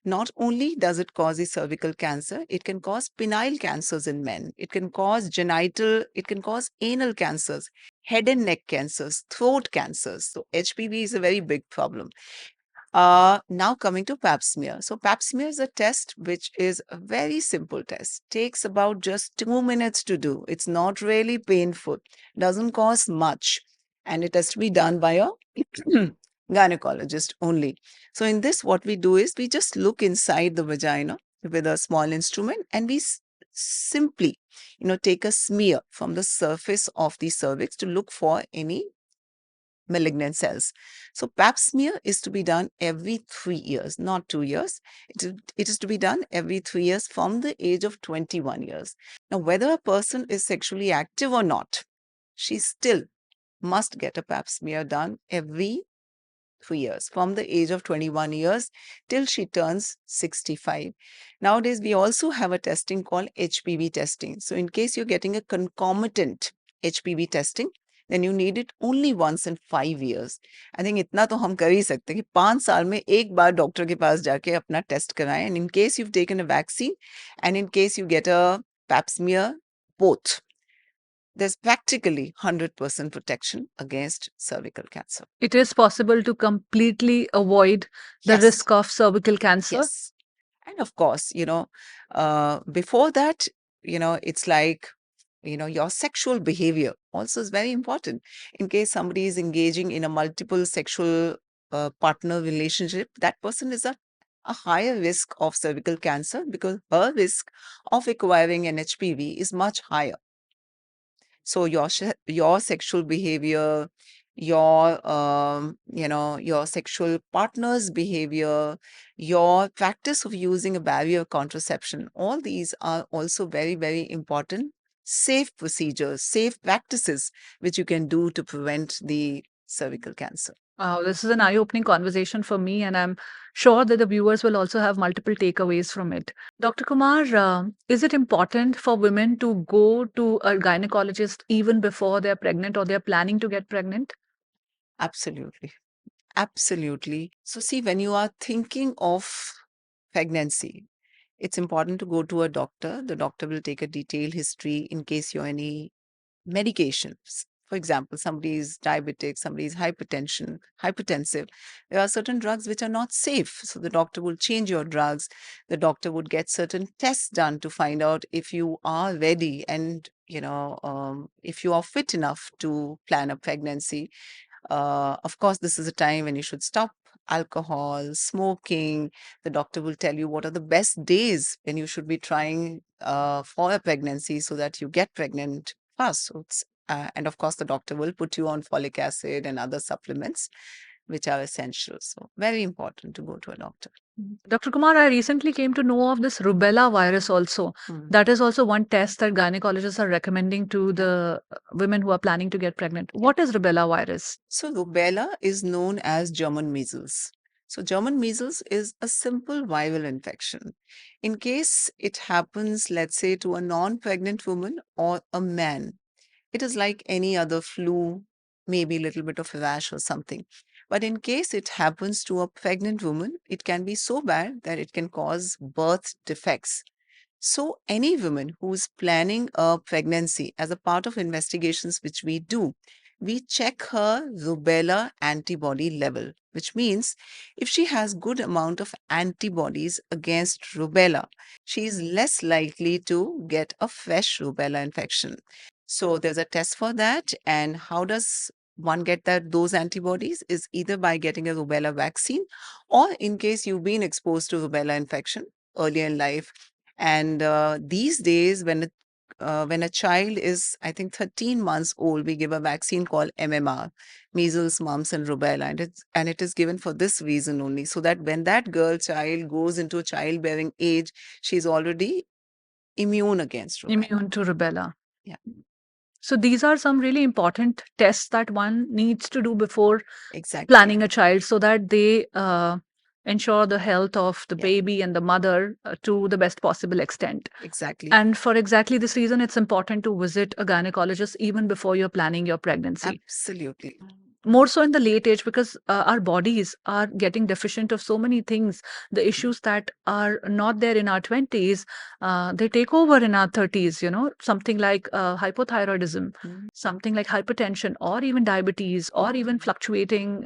Not only does it cause the cervical cancer, it can cause penile cancers in men. It can cause it can cause anal cancers, head and neck cancers, throat cancers. So HPV is a very big problem. Now coming to pap smear. So pap smear is a test which is a very simple test. Takes about just 2 minutes to do. It's not really painful. Doesn't cost much. And it has to be done by a gynecologist only. So in this, what we do is we just look inside the vagina with a small instrument and we simply, take a smear from the surface of the cervix to look for any malignant cells. So pap smear is to be done every 3 years, not 2 years. It is to be done every 3 years from the age of 21 years. Now, whether a person is sexually active or not, she still must get a pap smear done every 3 years from the age of 21 years till she turns 65. Nowadays, we also have a testing called HPV testing. So in case you're getting a concomitant HPV testing, then you need it only once in 5 years. I think इतना तो हम कर ही सकते हैं कि 5 साल में एक बार डॉक्टर के पास जाके अपना टेस्ट कराएं. And in case you've taken a vaccine and in case you get a pap smear, both, there's practically 100% protection against cervical cancer. It is possible to completely avoid the Yes, risk of cervical cancer. yes. And of course, before that, it's like your sexual behavior also is very important. In case somebody is engaging in a multiple sexual partner relationship, that person is a higher risk of cervical cancer because her risk of acquiring an HPV is much higher. So your sexual behavior, your sexual partner's behavior, your practice of using a barrier contraception, all these are also very, very important safe procedures, safe practices which you can do to prevent the cervical cancer. Wow, this is an eye-opening conversation for me, and I'm sure that the viewers will also have multiple takeaways from it. Dr. Kumar, is it important for women to go to a gynecologist even before they're pregnant or they're planning to get pregnant? Absolutely. Absolutely. So, see, when you are thinking of pregnancy, it's important to go to a doctor. The doctor will take a detailed history in case you're any medications. For example, somebody is diabetic, somebody is hypertensive. There are certain drugs which are not safe. So the doctor will change your drugs. The doctor would get certain tests done to find out if you are ready and if you are fit enough to plan a pregnancy. Of course, this is a time when you should stop alcohol, smoking. The doctor will tell you what are the best days when you should be trying for a pregnancy so that you get pregnant fast. And of course, the doctor will put you on folic acid and other supplements which are essential. So, very important to go to a doctor. Dr. Kumar, I recently came to know of this rubella virus also. Mm. That is also one test that gynecologists are recommending to the women who are planning to get pregnant. What is rubella virus? So, rubella is known as German measles. So, German measles is a simple viral infection. In case it happens, let's say, to a non pregnant woman or a man, it is like any other flu, maybe a little bit of a rash or something. But in case it happens to a pregnant woman, it can be so bad that it can cause birth defects. So, any woman who's planning a pregnancy, as a part of investigations which we do, we check her rubella antibody level, which means if she has good amount of antibodies against rubella, she is less likely to get a fresh rubella infection. So there's a test for that. And how does one get those antibodies is either by getting a rubella vaccine or in case you've been exposed to rubella infection earlier in life. And these days, when a child is, I think, 13 months old, we give a vaccine called MMR, measles, mumps, and rubella, and it is given for this reason only, so that when that girl child goes into childbearing age, she's already immune against rubella. Immune to rubella. Yeah, So these are some really important tests that one needs to do before exactly. planning a child so that they ensure the health of the Yeah, baby and the mother to the best possible extent. exactly. And for exactly this reason, it's important to visit a gynecologist even before you're planning your pregnancy. Absolutely. More so in the late age because our bodies are getting deficient of so many things. The issues that are not there in our 20s, they take over in our 30s, something like hypothyroidism, something like hypertension, or even diabetes, or even fluctuating,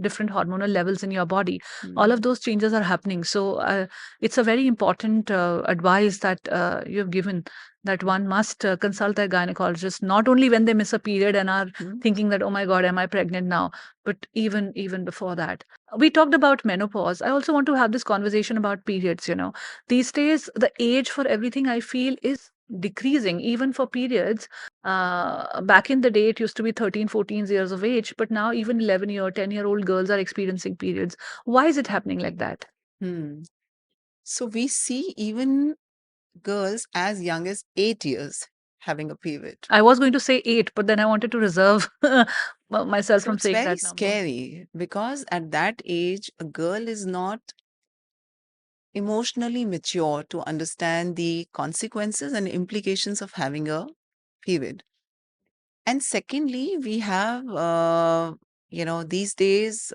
different hormonal levels in your body. All of those changes are happening. So it's a very important advice that you have given, that one must consult their gynecologist not only when they miss a period and are thinking that, oh my god, am I pregnant now, but even before that. We talked about menopause. I also want to have this conversation about periods. These days the age for everything, I feel, is decreasing. Even for periods, back in the day it used to be 13, 14 years of age, but now even 11-year, 10-year-old girls are experiencing periods. Why is it happening like that? Hmm. So we see even girls as young as 8 years having a period. I was going to say 8, but then I wanted to reserve myself So from it's saying very that number. scary because at that age, a girl is not emotionally mature to understand the consequences and implications of having a period. And secondly, we have, these days,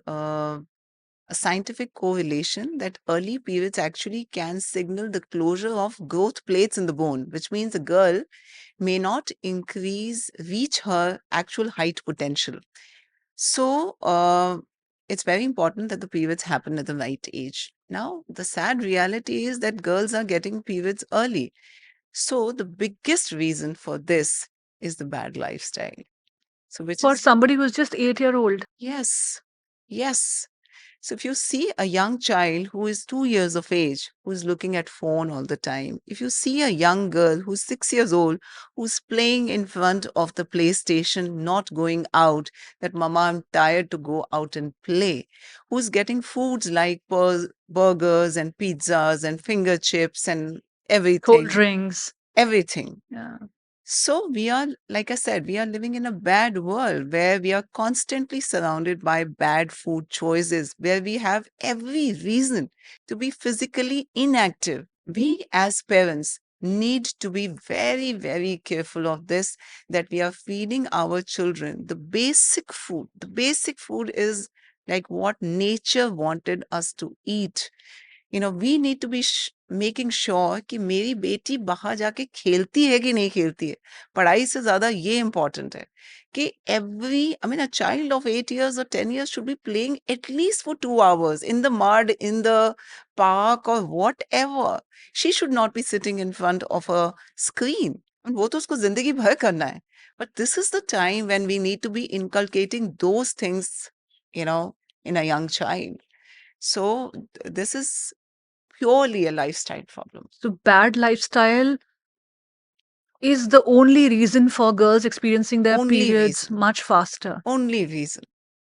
a scientific correlation that early periods actually can signal the closure of growth plates in the bone, which means a girl may not reach her actual height potential. So, it's very important that the periods happen at the right age. Now, the sad reality is that girls are getting periods early. So the biggest reason for this is the bad lifestyle. So which For is, somebody who's just 8 year old. yes, yes. So if you see a young child who is 2 years of age, who's looking at phone all the time, if you see a young girl who's 6 years old, who's playing in front of the PlayStation, not going out, that mama, I'm tired to go out and play, who's getting foods like burgers and pizzas and finger chips and Cold everything, drinks. everything. Yeah. So we are, like I said, we are living in a bad world where we are constantly surrounded by bad food choices, where we have every reason to be physically inactive. We as parents need to be very, very careful of this, that we are feeding our children the basic food. The basic food is like what nature wanted us to eat. We need to be making sure कि मेरी बेटी बाहर जाके खेलती है कि नहीं खेलती है. पढ़ाई से ज़्यादा ये इम्पोर्टेंट है कि a child of 8 years or 10 years should be playing at least for 2 hours in the mud, in the park or whatever. She should not be sitting in front of a screen. And वो तो उसको ज़िंदगी भर करना है. But this is the time when we need to be inculcating those things, in a young child. So this is purely a lifestyle problem. So bad lifestyle is the only reason for girls experiencing their Only periods reason. much faster. Only reason.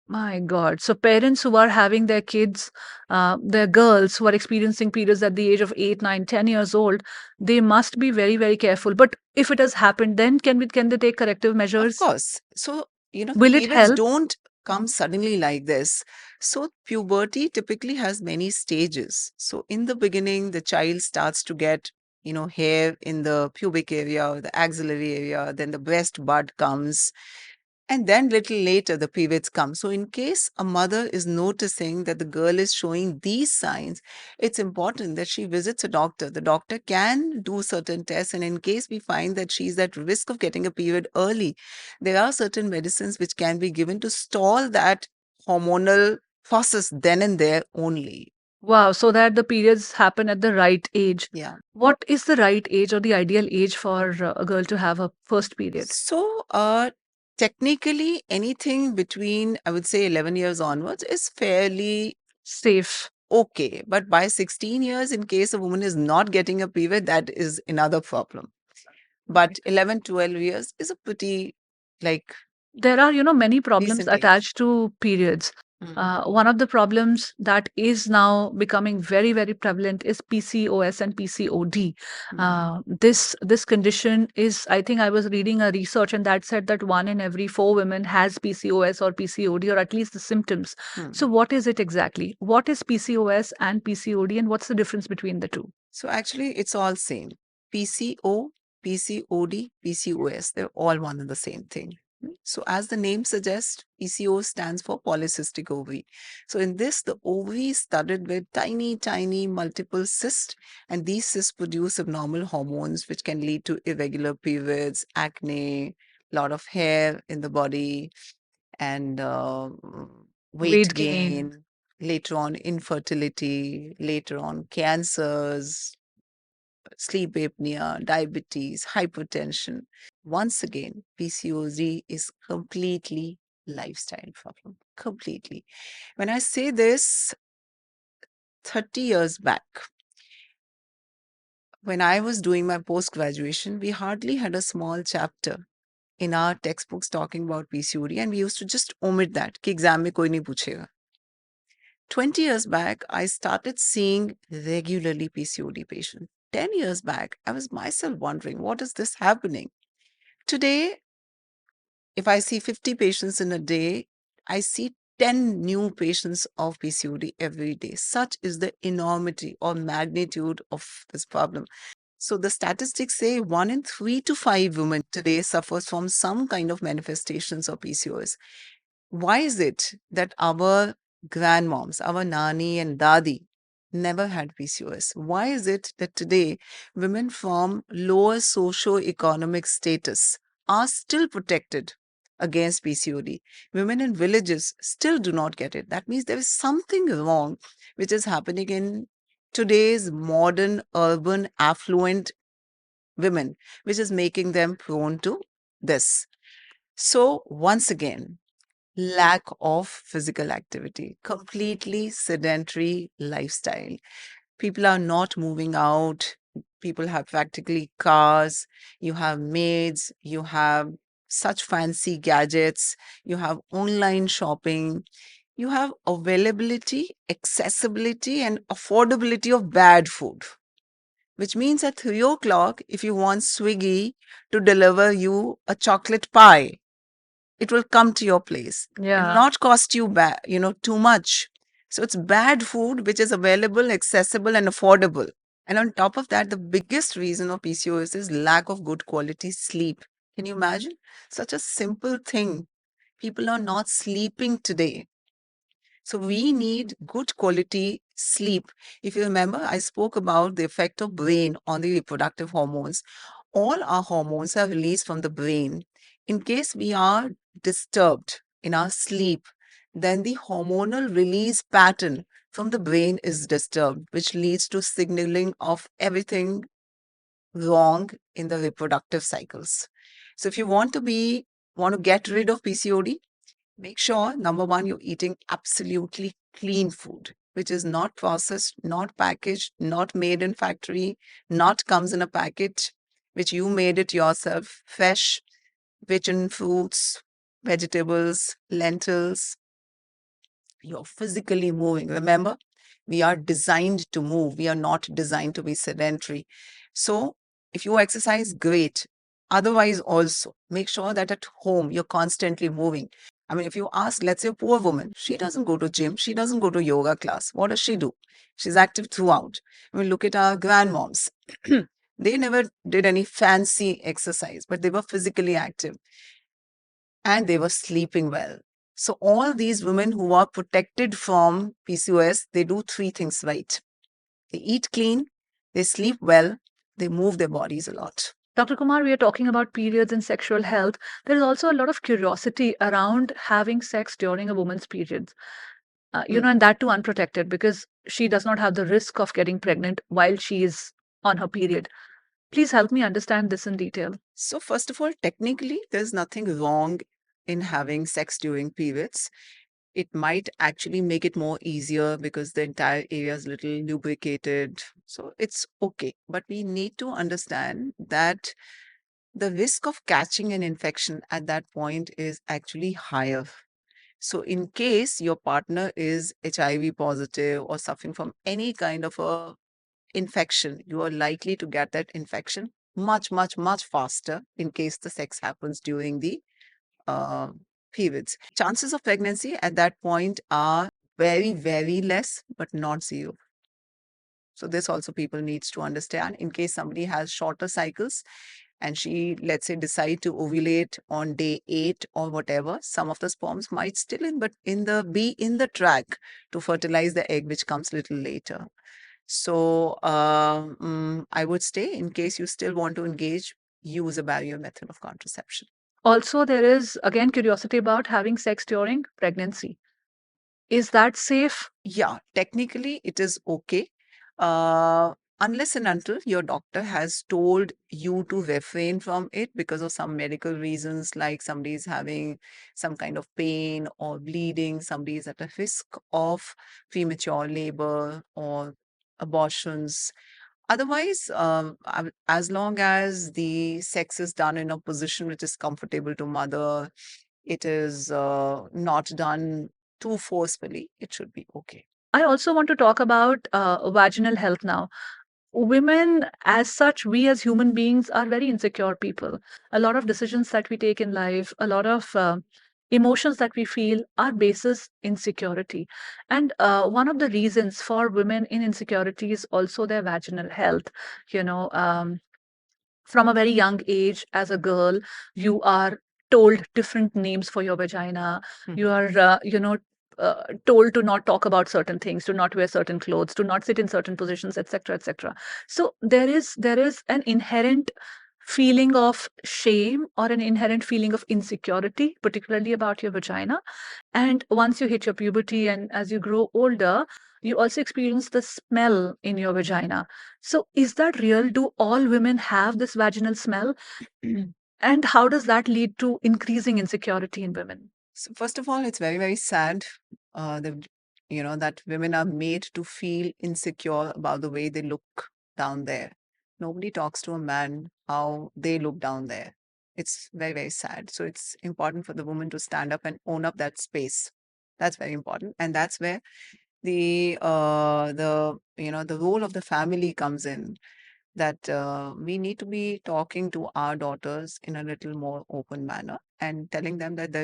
My God. So parents who are having their kids, their girls who are experiencing periods at the age of 8, 9, 10 years old, they must be very, very careful. But if it has happened, then can they take corrective Of measures? course. So, Will it periods help? don't come suddenly like this. So puberty typically has many stages. So in the beginning, the child starts to get, hair in the pubic area or the axillary area, then the breast bud comes. And then little later, the periods come. So in case a mother is noticing that the girl is showing these signs, it's important that she visits a doctor. The doctor can do certain tests. And in case we find that she's at risk of getting a period early, there are certain medicines which can be given to stall that hormonal process then and there only. Wow. So that the periods happen at the right age. Yeah. What is the right age or the ideal age for a girl to have her first period? So, technically, anything between, I would say, 11 years onwards is fairly Safe. okay. But by 16 years, in case a woman is not getting a period, that is another problem. But 11, 12 years is a pretty, like, There are, many problems decent age. attached to periods. One of the problems that is now becoming very, very prevalent is PCOS and PCOD. This condition is, I think I was reading a research and that said that 1 in every 4 women has PCOS or PCOD, or at least the symptoms. So what is it exactly? What is PCOS and PCOD, and what's the difference between the two? So actually, it's all same. PCO, PCOD, PCOS, they're all one and the same thing. So as the name suggests, PCO stands for polycystic ovary. So in this, the ovary is studded with tiny, tiny multiple cysts, and these cysts produce abnormal hormones, which can lead to irregular periods, acne, lot of hair in the body, and weight Weight gain. gain, later on infertility, later on cancers, sleep apnea, diabetes, hypertension. Once again, PCOS is completely lifestyle problem. Completely. When I say this, 30 years back, when I was doing my post graduation, we hardly had a small chapter in our textbooks talking about PCOD, and we used to just omit that कि exam में कोई नहीं पूछेगा. 20 years back, I started seeing regularly PCOD patients. 10 years back, I was myself wondering, what is this happening? Today, if I see 50 patients in a day, I see 10 new patients of PCOD every day. Such is the enormity or magnitude of this problem. So the statistics say 1 in 3 to 5 women today suffers from some kind of manifestations of PCOS. Why is it that our grandmoms, our nani and dadi never had PCOS? Why is it that today women from lower socio-economic status are still protected against PCOD? Women in villages still do not get it. That means there is something wrong which is happening in today's modern, urban, affluent women, which is making them prone to this. So, once again, lack of physical activity, completely sedentary lifestyle. People are not moving out. People have practically cars. You have maids. You have such fancy gadgets. You have online shopping. You have availability, accessibility, and affordability of bad food, which means at 3 o'clock, if you want Swiggy to deliver you a chocolate pie, it will come to your place. It will Yeah. not cost you too much. So it's bad food which is available, accessible, and affordable. And on top of that, the biggest reason of PCOS is lack of good quality sleep. Can you imagine? Such a simple thing. People are not sleeping today. So we need good quality sleep. If you remember, I spoke about the effect of brain on the reproductive hormones. All our hormones are released from the brain. In case we are disturbed in our sleep, then the hormonal release pattern from the brain is disturbed, which leads to signaling of everything wrong in the reproductive cycles. So if you want to get rid of PCOD, make sure number one, you're eating absolutely clean food, which is not processed, not packaged, not made in factory, not comes in a packet, which you made it yourself, fresh, rich in fruits, vegetables, lentils. You're physically moving. Remember, we are designed to move. We are not designed to be sedentary. So if you exercise, great. Otherwise, also make sure that at home you're constantly moving. I mean, if you ask, let's say, a poor woman, she doesn't go to gym, she doesn't go to yoga class. What does she do? She's active throughout. I mean, look at our grandmoms. They never did any fancy exercise, but they were physically active and they were sleeping well. So all these women who are protected from PCOS, they do three things right. They eat clean, they sleep well, they move their bodies a lot. Dr. Kumar, we are talking about periods and sexual health. There is also a lot of curiosity around having sex during a woman's periods. And that too unprotected because she does not have the risk of getting pregnant while she is on her period. Please help me understand this in detail. So first of all, technically, there's nothing wrong in having sex during periods. It might actually make it more easier because the entire area is little lubricated. So it's okay. But we need to understand that the risk of catching an infection at that point is actually higher. So, in case your partner is HIV positive or suffering from any kind of a infection, you are likely to get that infection much, much, much faster in case the sex happens during the uh, periods. Chances of pregnancy at that point are very, very less, but not zero. So this also people needs to understand. In case somebody has shorter cycles and she, let's say, decide to ovulate on day 8 or whatever, some of the sperms might still be in the track to fertilize the egg, which comes little later. So I would say, in case you still want to engage, use a barrier method of contraception. Also, there is again curiosity about having sex during pregnancy. Is that safe? Yeah, technically it is okay. Uh, unless and until your doctor has told you to refrain from it because of some medical reasons, like somebody is having some kind of pain or bleeding, somebody is at a risk of premature labor or abortions. Otherwise, as long as the sex is done in a position which is comfortable to mother, it is not done too forcefully, it should be okay. I also want to talk about vaginal health now. Women, as such, we as human beings are very insecure people. A lot of decisions that we take in life, a lot of emotions that we feel are basis insecurity. And one of the reasons for women in insecurity is also their vaginal health. You know, from a very young age, as a girl, you are told different names for your vagina. You are, told to not talk about certain things, to not wear certain clothes, to not sit in certain positions, etc., etc. So there is an inherent feeling of shame or an inherent feeling of insecurity, particularly about your vagina. And once you hit your puberty and as you grow older, you also experience the smell in your vagina. So, is that real? Do all women have this vaginal smell? And how does that lead to increasing insecurity in women? So first of all, it's very, very sad that that women are made to feel insecure about the way they look down there. Nobody talks to a man how they look down there. It's very, very sad. So it's important for the woman to stand up and own up that space. That's very important, and that's where the role of the family comes in, that we need to be talking to our daughters in a little more open manner and telling them that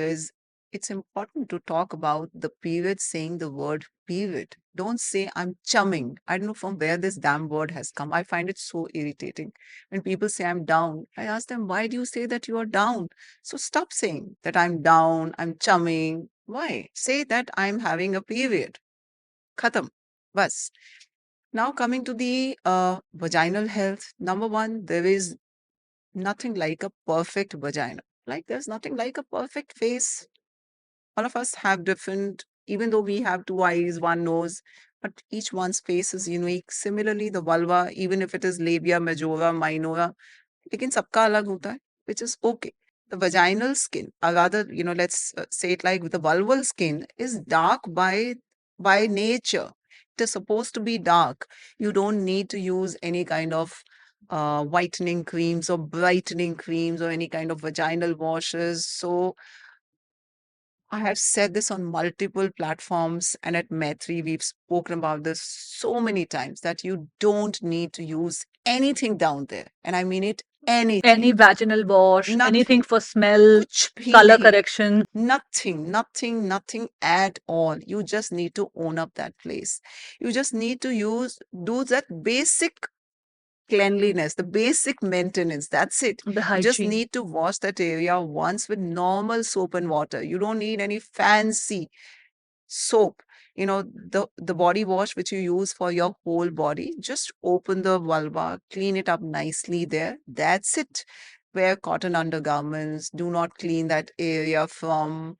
it's important to talk about the period, saying the word period. Don't say I'm chumming. I don't know from where this damn word has come. I find it so irritating. When people say I'm down, I ask them, why do you say that you are down? So stop saying that I'm down, I'm chumming. Why? Say that I'm having a period. Khatam. Bas. Now, coming to the vaginal health, number one, there is nothing like a perfect vagina. Like there's nothing like a perfect face. All of us have different, even though we have two eyes, one nose, but each one's face is unique. Similarly, the vulva, even if it is labia majora, minora, लेकिन सबका अलग होता है, which is okay. The vaginal skin, or rather, let's say it like the vulval skin is dark by nature. It is supposed to be dark. You don't need to use any kind of whitening creams or brightening creams or any kind of vaginal washes. So I have said this on multiple platforms, and at Maitri, we've spoken about this so many times that you don't need to use anything down there. And I mean it, Any anything. vaginal wash, anything Nothing. for smell, Kuch bhi color nahi. correction? Nothing at all. You just need to own up that place. You just need to do that basic cleanliness, the basic maintenance. That's it. The You just hygiene. need to wash that area once with normal soap and water. You don't need any fancy soap. The body wash which you use for your whole body, just open the vulva, clean it up nicely there. That's it. Wear cotton undergarments. Do not clean that area from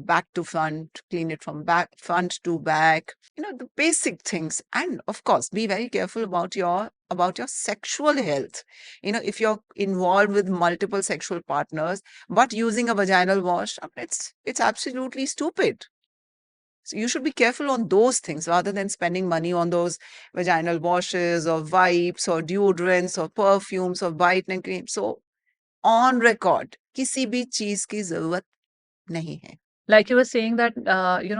back to front. Clean it from back front to back. The basic things. And of course, be very careful about your sexual health. If you're involved with multiple sexual partners but using a vaginal wash, it's absolutely stupid. So you should be careful on those things rather than spending money on those vaginal washes or wipes or deodorants or perfumes or whitening cream. So on record, किसी भी चीज की जरूरत नहीं है. Like you were saying that,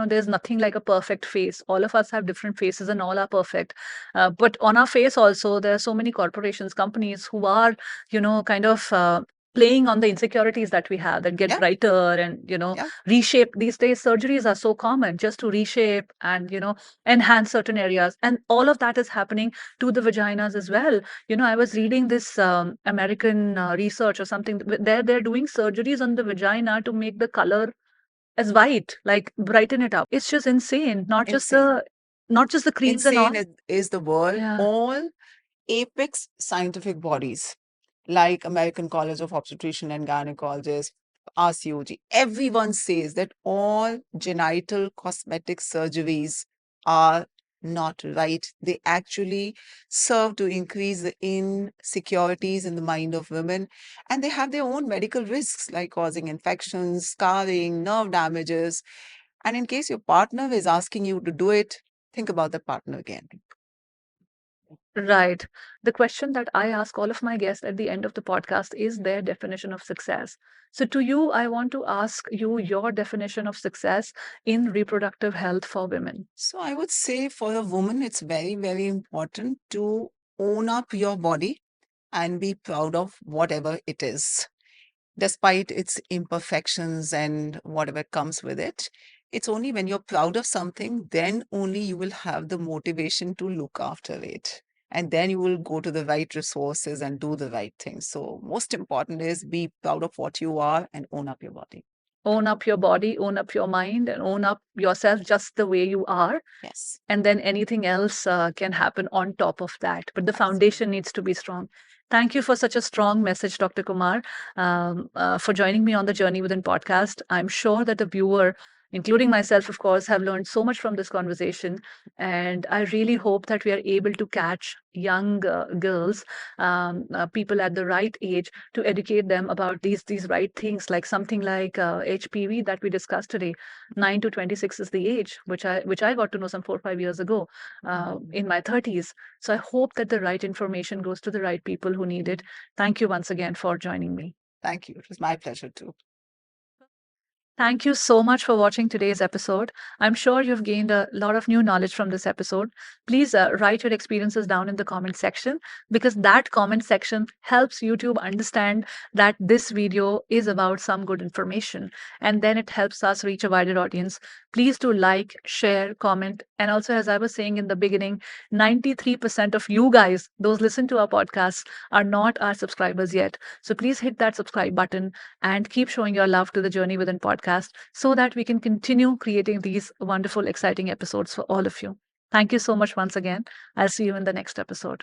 there's nothing like a perfect face. All of us have different faces and all are perfect. But on our face also, there are so many corporations, companies who are, kind of playing on the insecurities that we have that get Yeah, brighter and, yeah, reshape. These days, surgeries are so common just to reshape and, enhance certain areas. And all of that is happening to the vaginas as well. I was reading this American research or something. They're doing surgeries on the vagina to make the color as white, like brighten it up. It's just insane. insane. Not just the creams and Insane all. is the word. Yeah. All apex scientific bodies like American College of Obstetrician and Gynecologist, RCOG, everyone says that all genital cosmetic surgeries are not right. They actually serve to increase the insecurities in the mind of women, and they have their own medical risks like causing infections, scarring, nerve damages. And in case your partner is asking you to do it, think about the partner again. Right. The question that I ask all of my guests at the end of the podcast is their definition of success. So, to you, I want to ask you your definition of success in reproductive health for women. So I would say for a woman, it's very, very important to own up your body and be proud of whatever it is, despite its imperfections and whatever comes with it. It's only when you're proud of something, then only you will have the motivation to look after it. And then you will go to the right resources and do the right things. So most important is be proud of what you are and own up your body. Own up your body, own up your mind, and own up yourself just the way you are. Yes. And then anything else can happen on top of that. But the Absolutely. foundation needs to be strong. Thank you for such a strong message, Dr. Kumar, for joining me on the Journey Within podcast. I'm sure that the viewer, including myself, of course, have learned so much from this conversation. And I really hope that we are able to catch young girls, people at the right age, to educate them about these right things, like something like HPV that we discussed today. 9 to 26 is the age which I got to know some 4 or 5 years ago, in my 30s. So I hope that the right information goes to the right people who need it. Thank you once again for joining me. Thank you. It was my pleasure too. Thank you so much for watching today's episode. I'm sure you've gained a lot of new knowledge from this episode. Please write your experiences down in the comment section, because that comment section helps YouTube understand that this video is about some good information, and then it helps us reach a wider audience. Please do like, share, comment, and also, as I was saying in the beginning, 93% of you guys, those listen to our podcast, are not our subscribers yet. So please hit that subscribe button and keep showing your love to the Journey Within podcast, so that we can continue creating these wonderful, exciting episodes for all of you. Thank you so much once again. I'll see you in the next episode.